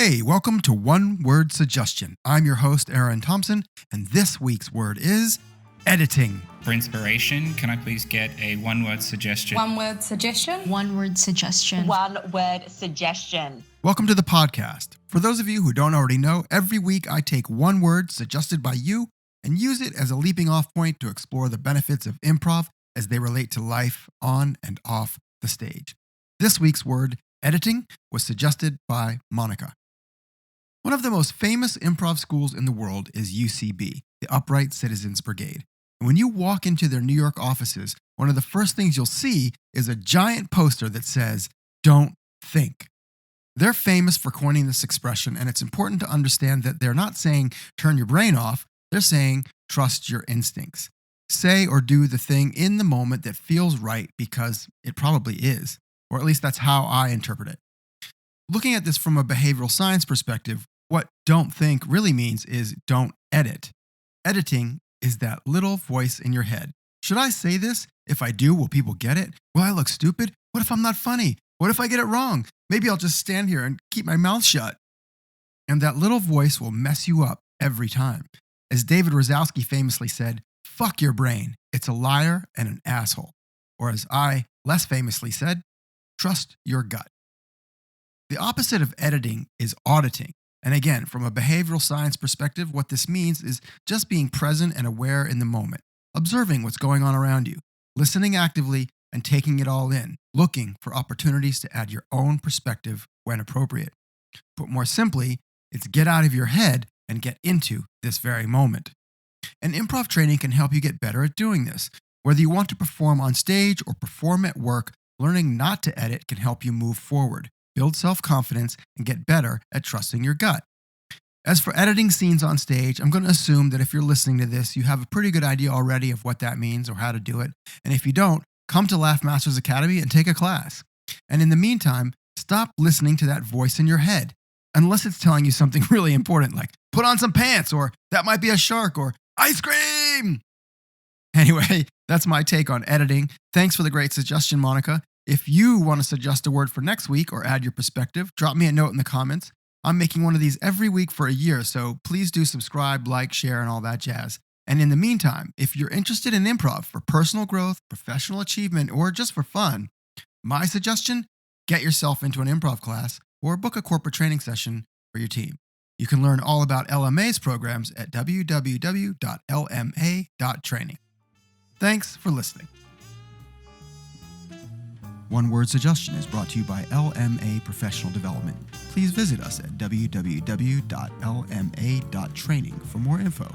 Hey, welcome to One Word Suggestion. I'm your host, Aaron Thompson, and this week's word is editing. For inspiration, can I please get a one-word suggestion? One word suggestion. One word suggestion. One word suggestion. Welcome to the podcast. For those of you who don't already know, every week I take one word suggested by you and use it as a leaping off point to explore the benefits of improv as they relate to life on and off the stage. This week's word, editing, was suggested by Monica. One of the most famous improv schools in the world is UCB, the Upright Citizens Brigade. And when you walk into their New York offices, one of the first things you'll see is a giant poster that says, "Don't think." They're famous for coining this expression, and it's important to understand that they're not saying turn your brain off, they're saying trust your instincts. Say or do the thing in the moment that feels right because it probably is, or at least that's how I interpret it. Looking at this from a behavioral science perspective, what don't think really means is don't edit. Editing is that little voice in your head. Should I say this? If I do, will people get it? Will I look stupid? What if I'm not funny? What if I get it wrong? Maybe I'll just stand here and keep my mouth shut. And that little voice will mess you up every time. As David Rosowski famously said, fuck your brain. It's a liar and an asshole. Or as I less famously said, trust your gut. The opposite of editing is auditing. And again, from a behavioral science perspective, what this means is just being present and aware in the moment, observing what's going on around you, listening actively and taking it all in, looking for opportunities to add your own perspective when appropriate. Put more simply, it's get out of your head and get into this very moment. And improv training can help you get better at doing this. Whether you want to perform on stage or perform at work, learning not to edit can help you move forward, build self-confidence, and get better at trusting your gut. As for editing scenes on stage, I'm going to assume that if you're listening to this, you have a pretty good idea already of what that means or how to do it. And if you don't, come to Laugh Masters Academy and take a class. And in the meantime, stop listening to that voice in your head, unless it's telling you something really important, like put on some pants, or that might be a shark, or ice cream. Anyway, that's my take on editing. Thanks for the great suggestion, Monica. If you want to suggest a word for next week or add your perspective, drop me a note in the comments. I'm making one of these every week for a year, so please do subscribe, like, share, and all that jazz. And in the meantime, if you're interested in improv for personal growth, professional achievement, or just for fun, my suggestion, get yourself into an improv class or book a corporate training session for your team. You can learn all about LMA's programs at www.lma.training. Thanks for listening. One Word Suggestion is brought to you by LMA Professional Development. Please visit us at www.lma.training for more info.